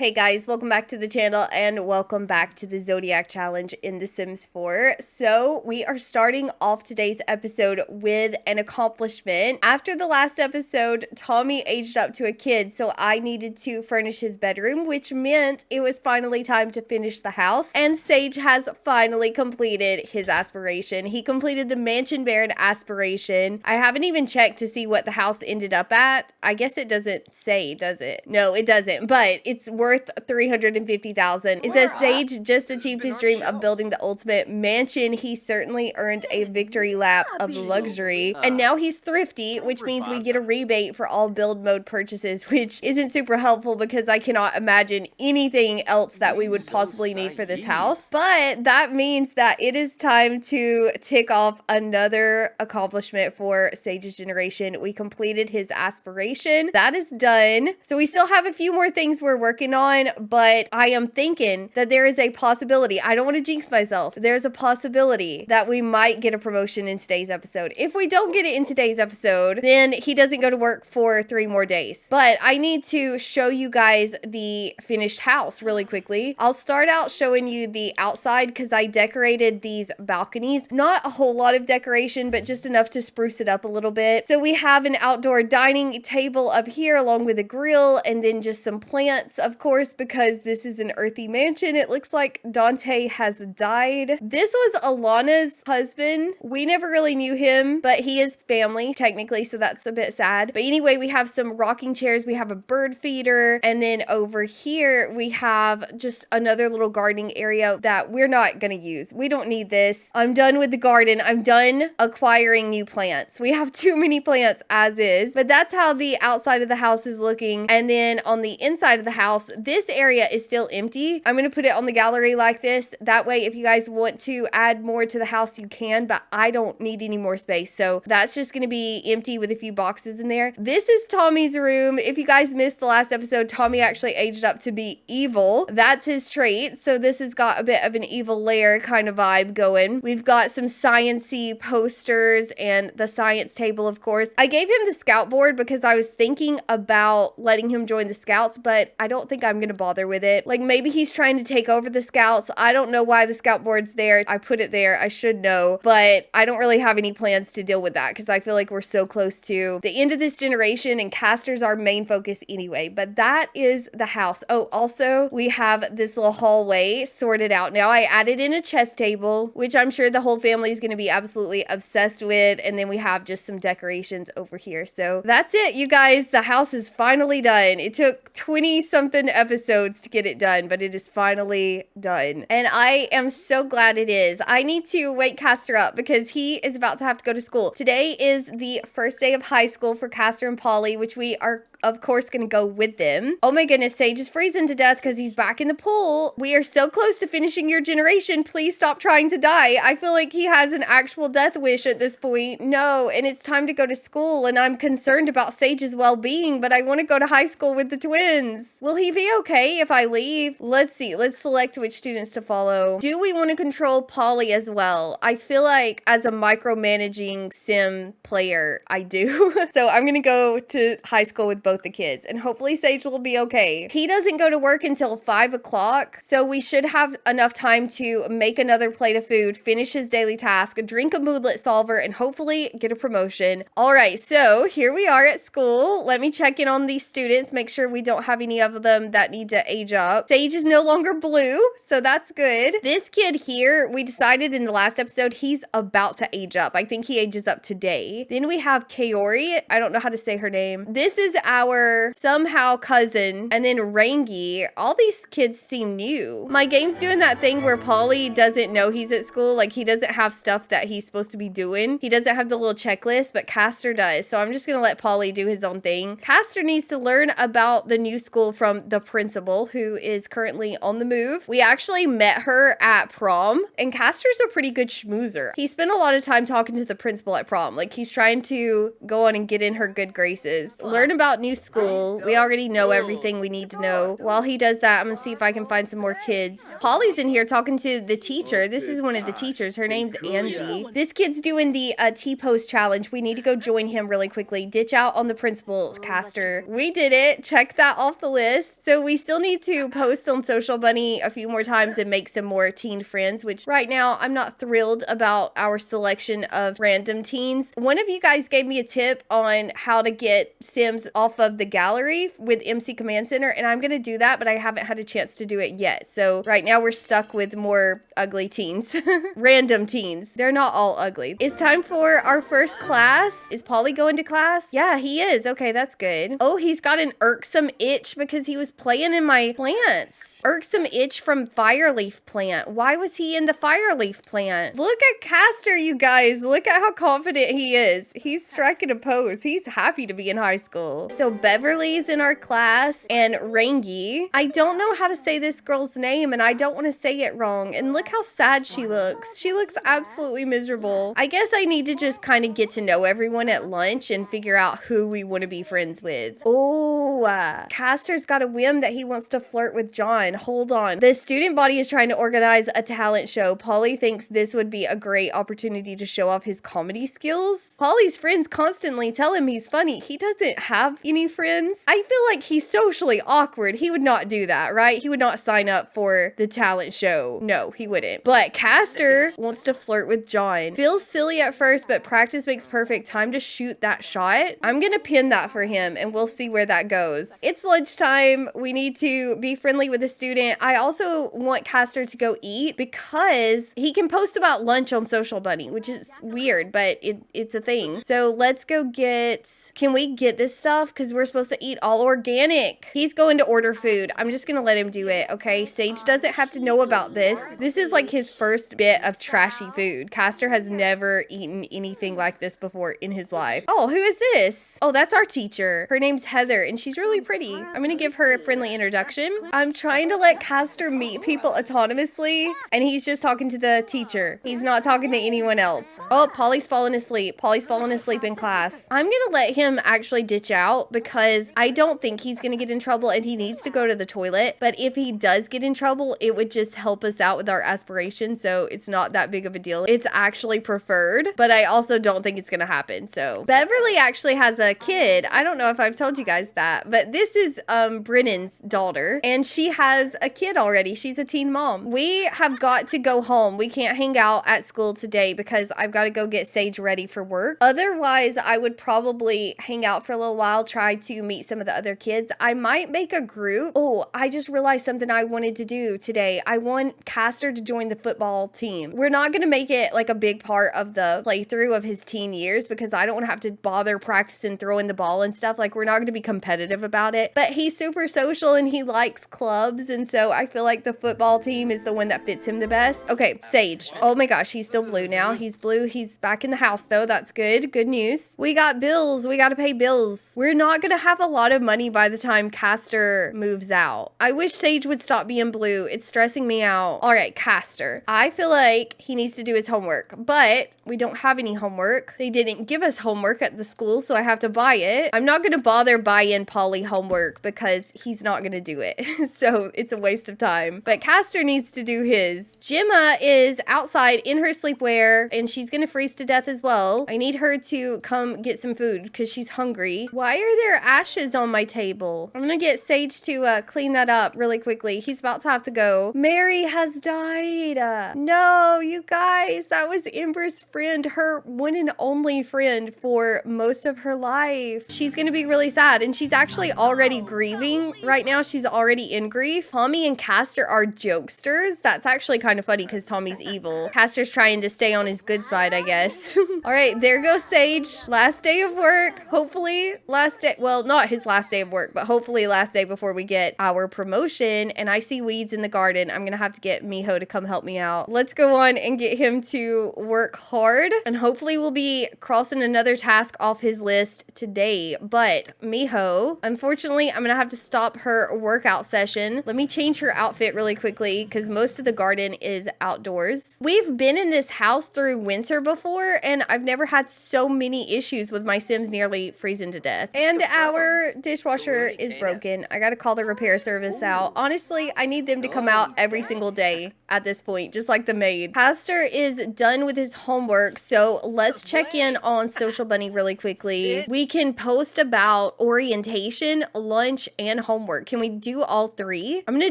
Hey guys, welcome back to the channel and welcome back to the Zodiac challenge in The Sims 4. So we are starting off today's episode with an accomplishment. After the last episode, Tommy aged up to a kid, so I needed to furnish his bedroom, which meant it was finally time to finish the house. And Sage has finally completed his aspiration. He completed the Mansion Baron aspiration. I haven't even checked to see what the house ended up at. I guess it doesn't say, does it? No, it doesn't, but it's worth $350,000. It says Sage just achieved his dream of building the ultimate mansion. He certainly earned a victory lap of luxury. And now he's thrifty, which means we get a rebate for all build mode purchases, which isn't super helpful because I cannot imagine anything else that we would possibly need for this house. But that means that it is time to tick off another accomplishment for Sage's generation. We completed his aspiration. That is done. So we still have a few more things we're working on, but I am thinking that there is a possibility. I don't want to jinx myself. There's a possibility that we might get a promotion in today's episode. If we don't get it in today's episode, then he doesn't go to work for 3 more days. But I need to show you guys the finished house really quickly. I'll start out showing you the outside because I decorated these balconies. Not a whole lot of decoration, but just enough to spruce it up a little bit. So we have an outdoor dining table up here along with a grill and then just some plants, of course, because this is an earthy mansion. It looks like Dante has died. This was Alana's husband. We never really knew him, but he is family technically, so that's a bit sad. But anyway, we have some rocking chairs. We have a bird feeder. And then over here, we have just another little gardening area that we're not going to use. We don't need this. I'm done with the garden. I'm done acquiring new plants. We have too many plants as is, but that's how the outside of the house is looking. And then on the inside of the house, this area is still empty. I'm going to put it on the gallery like this. That way, if you guys want to add more to the house, you can, but I don't need any more space. So that's just going to be empty with a few boxes in there. This is Tommy's room. If you guys missed the last episode, Tommy actually aged up to be evil. That's his trait. So this has got a bit of an evil lair kind of vibe going. We've got some science-y posters and the science table, of course. I gave him the scout board because I was thinking about letting him join the scouts, but I don't think I'm gonna bother with it. Like, maybe he's trying to take over the scouts. I don't know why the scout board's there. I put it there. I should know, but I don't really have any plans to deal with that because I feel like we're so close to the end of this generation and Castor's our main focus anyway. But that is the house. Oh, also, we have this little hallway sorted out now. I added in a chess table, which I'm sure the whole family is going to be absolutely obsessed with. And then we have just some decorations over here. So that's it, you guys. The house is finally done. It took 20 something episodes to get it done, but it is finally done. And I am so glad it is. I need to wake Castor up because he is about to have to go to school. Today is the first day of high school for Castor and Polly, which we are of course gonna go with them. Oh my goodness, Sage is freezing to death because he's back in the pool. We are so close to finishing your generation. Please stop trying to die. I feel like he has an actual death wish at this point. No, and it's time to go to school and I'm concerned about Sage's well-being, but I want to go to high school with the twins. Will he be okay if I leave? Let's see. Let's select which students to follow. Do we want to control Polly as well? I feel like as a micromanaging sim player, I do. So I'm gonna go to high school with both the kids and hopefully Sage will be okay. He doesn't go to work until 5 o'clock, so we should have enough time to make another plate of food, finish his daily task, drink a moodlet solver, and hopefully get a promotion. All right, so here we are at school. Let me check in on these students, make sure we don't have any of them that need to age up. Sage is no longer blue, so that's good. This kid here, we decided in the last episode, he's about to age up. I think he ages up today. Then we have Kaori. I don't know how to say her name. This is our somehow cousin. And then Rangi. All these kids seem new. My game's doing that thing where Polly doesn't know he's at school. Like, he doesn't have stuff that he's supposed to be doing. He doesn't have the little checklist, but Castor does. So I'm just gonna let Polly do his own thing. Castor needs to learn about the new school from the principal, who is currently on the move. We actually met her at prom, and Castor's a pretty good schmoozer. He spent a lot of time talking to the principal at prom. Like, he's trying to go on and get in her good graces. Learn about new new school. We already know everything we need to know. While he does that, I'm gonna see if I can find some more kids. Polly's in here talking to the teacher. This is one of the teachers. Her name's Angie. This kid's doing the T-pose challenge. We need to go join him really quickly. Ditch out on the principal, Castor. We did it. Check that off the list. So we still need to post on Social Bunny a few more times and make some more teen friends, which right now I'm not thrilled about our selection of random teens. One of you guys gave me a tip on how to get Sims off of the gallery with MC Command Center, and I'm gonna do that, but I haven't had a chance to do it yet. So right now we're stuck with more ugly teens. Random teens. They're not all ugly. It's time for our first class. Is Polly going to class? Yeah, he is. Okay, that's good. Oh, he's got an irksome itch because he was playing in my plants. Irksome itch from Fireleaf plant. Why was he in the Fireleaf plant? Look at Castor, you guys. Look at how confident he is. He's striking a pose. He's happy to be in high school. So Beverly's in our class and Rangi. I don't know how to say this girl's name and I don't want to say it wrong. And look how sad she looks. She looks absolutely miserable. I guess I need to just kind of get to know everyone at lunch and figure out who we want to be friends with. Oh, Castor's got a whim that he wants to flirt with John. Hold on. The student body is trying to organize a talent show. Polly thinks this would be a great opportunity to show off his comedy skills. Polly's friends constantly tell him he's funny. He doesn't have any friends. I feel like he's socially awkward. He would not do that, right? He would not sign up for the talent show. No, he wouldn't. But Castor wants to flirt with John. Feels silly at first, but practice makes perfect. Time to shoot that shot. I'm gonna pin that for him and we'll see where that goes. It's lunchtime. We need to be friendly with the student. I also want Castor to go eat because he can post about lunch on Social Bunny, which is weird, but it's a thing. So let's go get, can we get this stuff? Because we're supposed to eat all organic. He's going to order food. I'm just gonna let him do it, okay? Sage doesn't have to know about this. This is like his first bit of trashy food. Castor has never eaten anything like this before in his life. Oh, who is this? Oh, that's our teacher. Her name's Heather and she's really pretty. I'm gonna give her a friendly introduction. I'm trying to let Castor meet people autonomously and he's just talking to the teacher. He's not talking to anyone else. Oh, Polly's falling asleep. Polly's falling asleep in class. I'm gonna let him actually ditch out because I don't think he's gonna get in trouble and he needs to go to the toilet. But if he does get in trouble, it would just help us out with our aspiration. So it's not that big of a deal. It's actually preferred, but I also don't think it's gonna happen. So Beverly actually has a kid. I don't know if I've told you guys that, but this is Brennan's daughter and she has a kid already. She's a teen mom. We have got to go home. We can't hang out at school today because I've got to go get Sage ready for work. Otherwise, I would probably hang out for a little while, try to meet some of the other kids. I might make a group. Oh, I just realized something I wanted to do today. I want Castor to join the football team. We're not going to make it like a big part of the playthrough of his teen years because I don't want to have to bother practicing throwing the ball and stuff. Like, we're not going to be competitive about it. But he's super social and he likes clubs, and so I feel like the football team is the one that fits him the best. Okay, Sage. Oh my gosh, he's still blue now. He's blue. He's back in the house though. That's good. Good news. We got bills. We got to pay bills. We're not going to have a lot of money by the time Castor moves out. I wish Sage would stop being blue. It's stressing me out. All right, Castor. I feel like he needs to do his homework, but we don't have any homework. They didn't give us homework at the school, so I have to buy it. I'm not going to bother buying Polly homework because he's not going to do it. So it's a waste of time. But Castor needs to do his. Gemma is outside in her sleepwear and she's going to freeze to death as well. I need her to come get some food because she's hungry. Why are there ashes on my table? I'm going to get Sage to clean that up really quickly. He's about to have to go. Mary has died. No, you guys, that was Ember's friend, her one and only friend for most of her life. She's going to be really sad and she's actually already grieving right now. She's already in grief. Tommy and Castor are jokesters. That's actually kind of funny because Tommy's evil. Castor's trying to stay on his good side, I guess. All right, there goes Sage. Last day of work. Hopefully last day. Well, not his last day of work, but hopefully last day before we get our promotion. And I see weeds in the garden. I'm going to have to get Miho to come help me out. Let's go on and get him to work hard. And hopefully we'll be crossing another task off his list today. But Miho, unfortunately, I'm going to have to stop her workout session. Let me change her outfit really quickly because most of the garden is outdoors. We've been in this house through winter before and I've never had so many issues with my Sims nearly freezing to death. And And our dishwasher is broken. I gotta call the repair service out. Honestly, I need them to come out every single day at this point, just like the maid. Castor is done with his homework, so let's check in on Social Bunny really quickly. We can post about orientation, lunch, and homework. Can we do all three? I'm gonna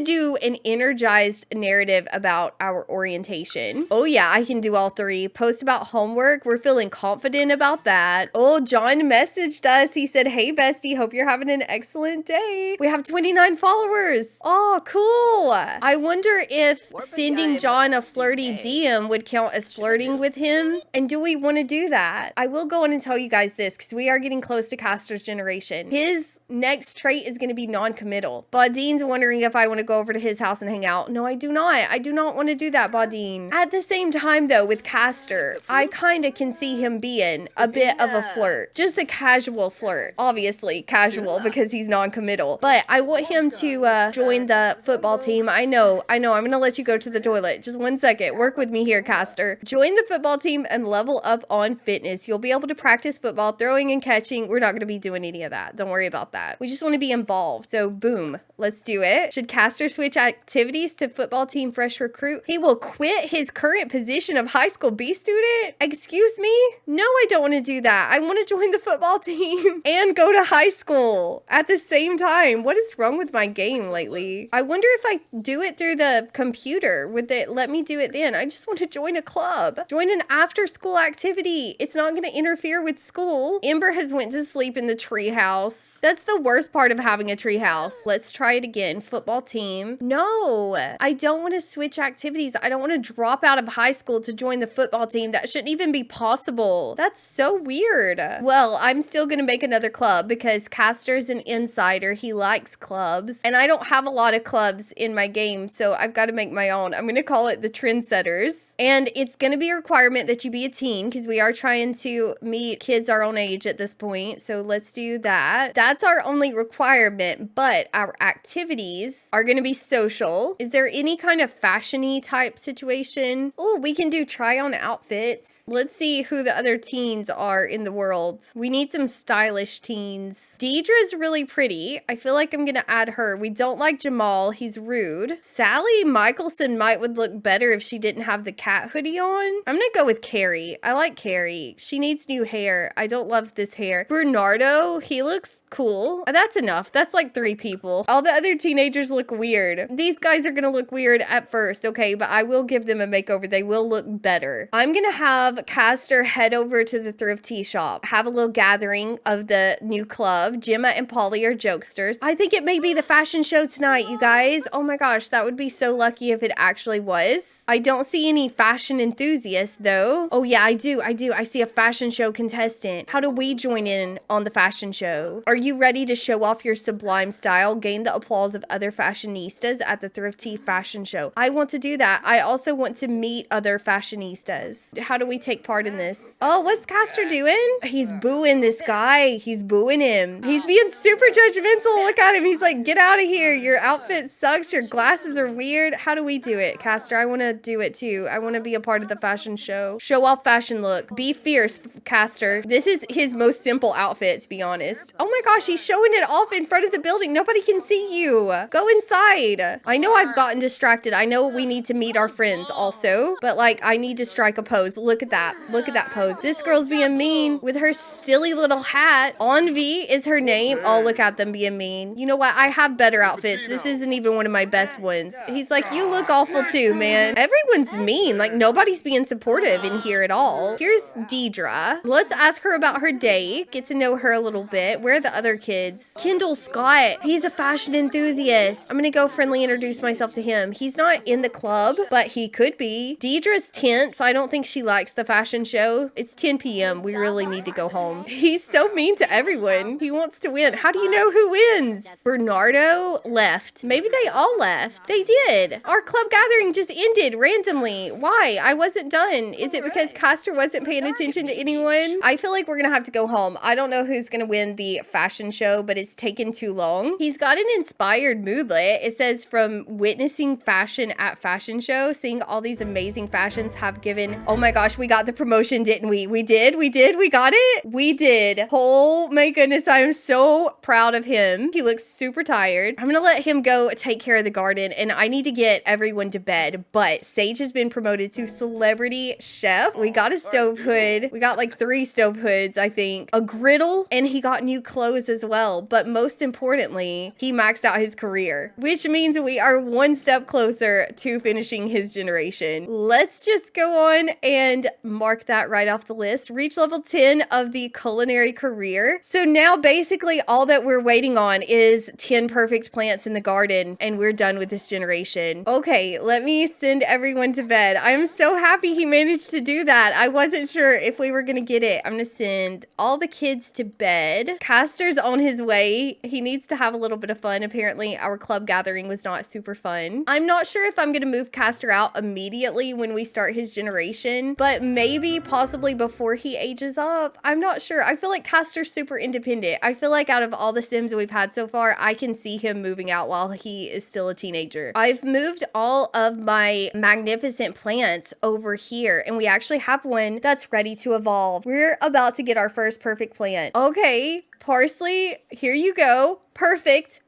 do an energized narrative about our orientation. Oh yeah, I can do all three. Post about homework. We're feeling confident about that. Oh, John messaged us. He said, hey bestie, hope you're having an excellent day. We have 29 followers. Oh, cool. I wonder if sending John a flirty DM would count as flirting with him. And do we want to do that? I will go on and tell you guys this because we are getting close to Castor's generation. His next trait is going to be non-committal. Baudine's wondering if I want to go over to his house and hang out. No, I do not. I do not want to do that, Baudine. At the same time though, with Castor, I kind of can see him being a bit of a flirt. Just a casual flirt. Obviously casual because he's non-committal. But I want him to join the football team. I know. I'm going to let you go to the toilet. Just 1 second. Work with me here, Castor. Join the football team and level up on fitness. You'll be able to practice football, throwing and catching. We're not going to be doing any of that. Don't worry about that. We just want to be involved. So boom, let's do it. Should Castor switch activities to football team fresh recruit? He will quit his current position of high school B student? Excuse me? No, I don't want to do that. I want to join the football team and go to high school at the same time. What is wrong with my game lately? I wonder if I do it through the computer. Would it let me do it then? I just want to join a club. Join an after school activity. It's not going to interfere with school. Ember has went to sleep in the treehouse. That's the worst part of having a treehouse. Let's try it again. Football team. No, I don't want to switch activities. I don't want to drop out of high school to join the football team. That shouldn't even be possible. That's so weird. Well, I'm still going to make another club because Castor's an insider. He likes clubs and I don't have a lot of clubs in my game, so I've got to make my own. I'm going to call it the Trendsetters, and it's going to be a requirement that you be a teen because we are trying to meet kids our own age at this point. So let's do that. That's our only requirement, but our activities are going to be social. Is there any kind of fashion-y type situation? Oh, we can do try on outfits. Let's see who the other teens are in the world. We need some stylish teens. Deidre's really pretty. I feel like I'm going to add her. We don't like Jamal. He's rude. Sally Michelson would look better if she didn't have the cat hoodie on. I'm going to go with Carrie. I like Carrie. She needs new hair. I don't love this hair. Bernardo, he looks cool. That's enough. That's like 3 people. All the other teenagers look weird. These guys are gonna look weird at first, okay, but I will give them a makeover. They will look better. I'm gonna have Castor head over to the thrift tea shop, have a little gathering of the new club. Gemma and Polly are jokesters. I think it may be the fashion show tonight, you guys. Oh my gosh, that would be so lucky if it actually was. I don't see any fashion enthusiasts though. Oh yeah, I do. I see a fashion show contestant. How do we join in on the fashion show? Are you ready to show off your sublime style, gain the applause of other fashionistas at the Thrifty Fashion Show? I want to do that. I also want to meet other fashionistas. How do we take part in this? Oh, what's Castor doing? He's booing this guy. He's booing him. He's being super judgmental. Look at him. He's like, get out of here. Your outfit sucks. Your glasses are weird. How do we do it, Castor? I want to do it too. I want to be a part of the fashion show. Show off fashion look. Be fierce, Castor. This is his most simple outfit, to be honest. Oh my gosh, he's showing it off in front of the building. Nobody can see you. Go inside. I know I've gotten distracted. I know we need to meet our friends also, but like I need to strike a pose. Look at that. Look at that pose. This girl's being mean with her silly little hat. Envy is her name. Oh, look at them being mean. You know what? I have better outfits. This isn't even one of my best ones. He's like, you look awful too, man. Everyone's mean. Like nobody's being supportive in here at all. Here's Deidre. Let's ask her about her day. Get to know her a little bit. Where are the other kids? Kendall Scott. He's a fashion enthusiast. I'm gonna go friendly introduce myself to him. He's not in the club, but he could be. Deidre's tense. I don't think she likes the fashion show. It's 10 p.m. We really need to go home. He's so mean to everyone. He wants to win. How do you know who wins? Bernardo left. Maybe they all left. They did. Our club gathering just ended randomly. Why? I wasn't done. Is it because Castor wasn't paying attention to anyone? I feel like we're gonna have to go home. I don't know who's gonna win the fashion show, but it's taken too long. He's got an inspired moodlet. It says, from witnessing fashion at fashion show, seeing all these amazing fashions have given. Oh my gosh, we got the promotion, didn't we? We did. We got it. We did. Oh my goodness, I am so proud of him. He looks super tired. I'm gonna let him go take care of the garden, and I need to get everyone to bed. But Sage has been promoted to celebrity chef. We got a stove hood. We got like 3 stove hoods, I think. A griddle, and he got new clothes as well. But most importantly, he maxed out his career, which means we are one step closer to finishing his generation. Let's just go on and mark that right off the list. Reach level 10 of the culinary career. So now basically all that we're waiting on is 10 perfect plants in the garden, and we're done with this generation. Okay, let me send everyone to bed. I'm so happy he managed to do that. I wasn't sure if we were gonna get it. I'm gonna send all the kids to bed. Castor's on his way. He needs to have a little bit of fun. Apparently our club gathering was not super fun. I'm not sure if I'm gonna move Castor out immediately when we start his generation, but maybe possibly before he ages up. I'm not sure. I feel like Castor's super independent. I feel like out of all the Sims we've had so far, I can see him moving out while he is still a teenager. I've moved all of my magnificent plants over here, and we actually have one that's ready to evolve. We're about to get our first perfect plant. Okay, Parsley, here you go. Perfect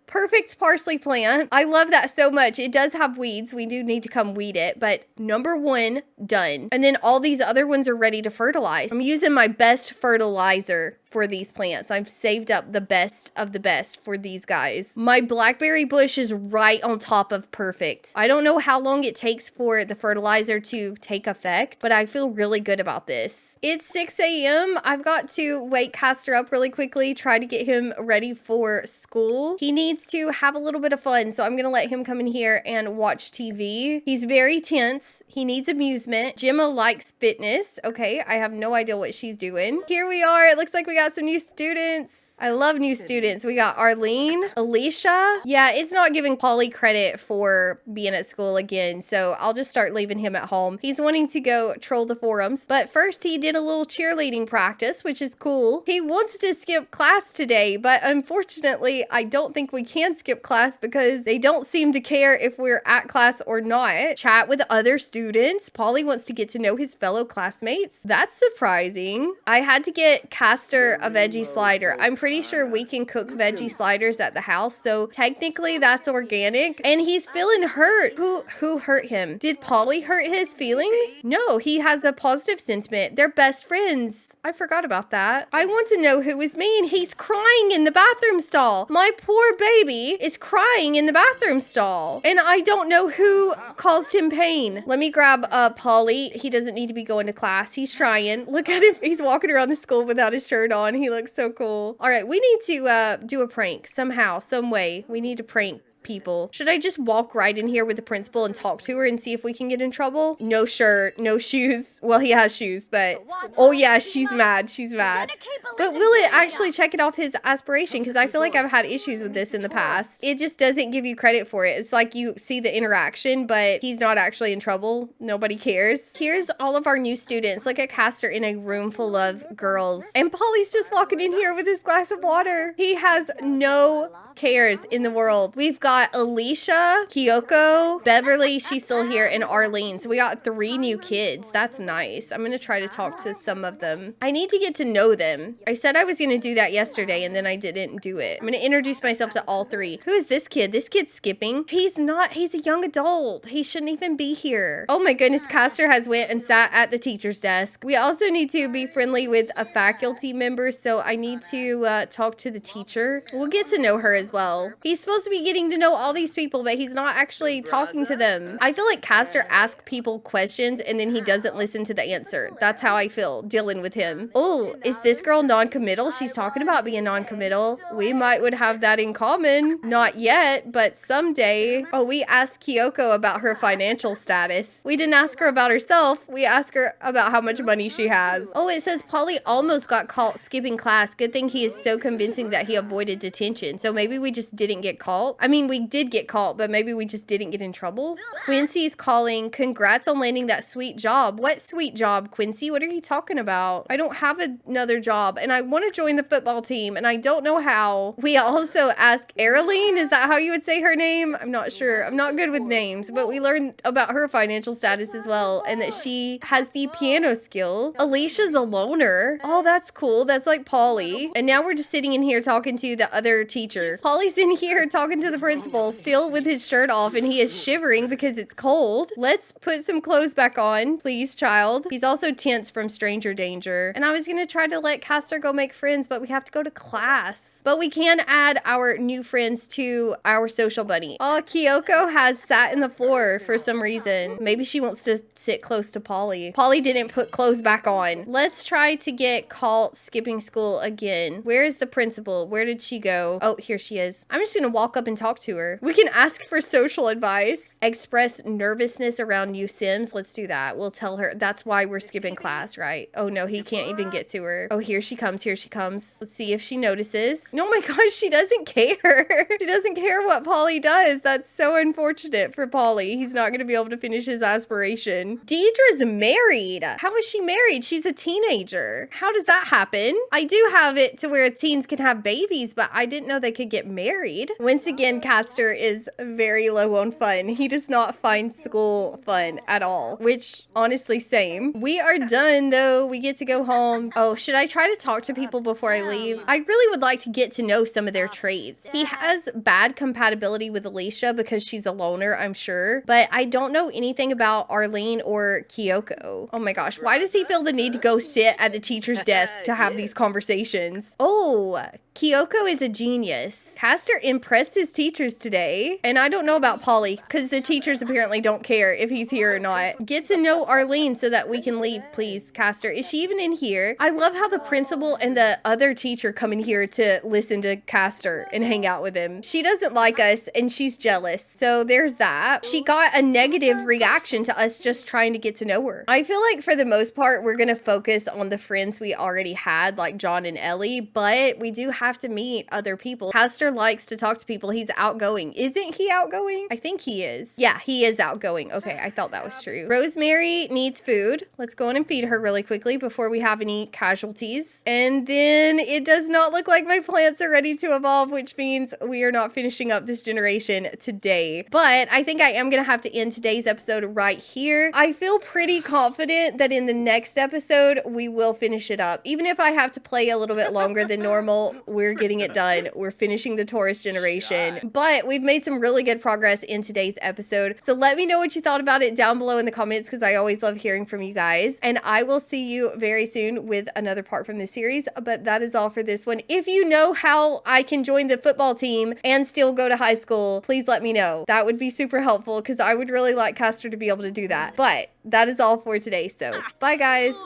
parsley plant. I love that so much. It does have weeds. We do need to come weed it, but number 1 done. And then all these other ones are ready to fertilize. I'm using my best fertilizer for these plants. I've saved up the best of the best for these guys. My blackberry bush is right on top of perfect. I don't know how long it takes for the fertilizer to take effect, but I feel really good about this. It's 6 a.m. I've got to wake Castor up really quickly, try to get him ready for school. He needs to have a little bit of fun, so I'm gonna let him come in here and watch TV. He's very tense. He needs amusement. Gemma likes fitness. Okay, I have no idea what she's doing. Here we are. It looks like we got some new students. I love new students. We got Arlene, Alicia. Yeah, it's not giving Polly credit for being at school again, so I'll just start leaving him at home. He's wanting to go troll the forums, but first he did a little cheerleading practice, which is cool. He wants to skip class today, but unfortunately, I don't think we can skip class because they don't seem to care if we're at class or not. Chat with other students. Polly wants to get to know his fellow classmates. That's surprising. I had to get Castor a veggie slider. I'm pretty sure we can cook veggie sliders at the house, so technically that's organic. And he's feeling hurt. Who hurt him? Did Polly hurt his feelings? No, he has a positive sentiment. They're best friends. I forgot about that. I want to know who was mean. He's crying in the bathroom stall. My poor baby is crying in the bathroom stall, and I don't know who caused him pain. Let me grab Polly. He doesn't need to be going to class. He's trying. Look at him. He's walking around the school without his shirt on. He looks so cool. All right, we need to do a prank somehow, some way. We need to prank people. Should I just walk right in here with the principal and talk to her and see if we can get in trouble? No shirt, no shoes. Well, he has shoes, but oh yeah, she's mad. She's mad. But will it actually check it off his aspiration? Because I feel like I've had issues with this in the past. It just doesn't give you credit for it. It's like you see the interaction, but he's not actually in trouble. Nobody cares. Here's all of our new students. Look at Castor in a room full of girls. And Polly's just walking in here with his glass of water. He has no cares in the world. We've got Alicia, Kyoko, Beverly, she's still here, and Arlene. So we got 3 new kids. That's nice. I'm gonna try to talk to some of them. I need to get to know them. I said I was gonna do that yesterday, and then I didn't do it. I'm gonna introduce myself to all 3. Who is this kid? This kid's skipping. He's not. He's a young adult. He shouldn't even be here. Oh my goodness, Castor has went and sat at the teacher's desk. We also need to be friendly with a faculty member, so I need to talk to the teacher. We'll get to know her as well. He's supposed to be getting to know all these people, but he's not actually talking to them. I feel like Castor asks people questions and then he doesn't listen to the answer. That's how I feel dealing with him. Oh, is this girl non-committal? She's talking about being non-committal. We would have that in common. Not yet, but someday. Oh, we asked Kyoko about her financial status. We didn't ask her about herself. We asked her about how much money she has. Oh, it says Polly almost got caught skipping class. Good thing he is so convincing that he avoided detention. So maybe we just didn't get caught. I mean, we we did get caught, but maybe we just didn't get in trouble. Quincy's calling. Congrats on landing that sweet job. What sweet job, Quincy? What are you talking about? I don't have another job, and I want to join the football team, and I don't know how. We also ask Erilene, is that how you would say her name? I'm not sure. I'm not good with names, but we learned about her financial status as well, and that she has the piano skill. Alicia's a loner. Oh, that's cool. That's like Polly. And now we're just sitting in here talking to the other teacher. Polly's in here talking to the principal, still with his shirt off, and he is shivering because it's cold. Let's put some clothes back on, please, child. He's also tense from stranger danger. And I was gonna try to let Castor go make friends, but we have to go to class. But we can add our new friends to our social buddy. Oh, Kyoko has sat in the floor for some reason. Maybe she wants to sit close to Polly. Polly didn't put clothes back on. Let's try to get caught skipping school again. Where is the principal? Where did she go? Oh, here she is. I'm just gonna walk up and talk to her. We can ask for social advice. Express nervousness around new Sims. Let's do that. We'll tell her that's why we're skipping class, right? Oh no, he can't even get to her. Oh, here she comes. Here she comes. Let's see if she notices. Oh my gosh, she doesn't care. She doesn't care what Polly does. That's so unfortunate for Polly. He's not gonna be able to finish his aspiration. Deidre's married. How is she married? She's a teenager. How does that happen? I do have it to where teens can have babies, but I didn't know they could get married. Once again, Castor is very low on fun. He does not find school fun at all, which honestly, same. We are done though. We get to go home. Oh, should I try to talk to people before I leave? I really would like to get to know some of their traits. He has bad compatibility with Alicia because she's a loner, I'm sure, but I don't know anything about Arlene or Kyoko. Oh my gosh, why does he feel the need to go sit at the teacher's desk to have these conversations? Oh, Kyoko is a genius. Castor impressed his teachers today. And I don't know about Polly, because the teachers apparently don't care if he's here or not. Get to know Arlene so that we can leave, please, Castor. Is she even in here? I love how the principal and the other teacher come in here to listen to Castor and hang out with him. She doesn't like us, and she's jealous. So there's that. She got a negative reaction to us just trying to get to know her. I feel like for the most part, we're going to focus on the friends we already had, like John and Ellie, but we do have to meet other people. Castor likes to talk to people. He's outgoing. Isn't he outgoing? I think he is. Yeah, he is outgoing. Okay, I thought that was true. Rosemary needs food. Let's go in and feed her really quickly before we have any casualties. And then it does not look like my plants are ready to evolve, which means we are not finishing up this generation today. But I think I am going to have to end today's episode right here. I feel pretty confident that in the next episode, we will finish it up. Even if I have to play a little bit longer than normal, we're getting it done. We're finishing the Taurus generation. But we've made some really good progress in today's episode. So let me know what you thought about it down below in the comments, because I always love hearing from you guys. And I will see you very soon with another part from this series. But that is all for this one. If you know how I can join the football team and still go to high school, please let me know. That would be super helpful, because I would really like Castor to be able to do that. But that is all for today. So bye, guys.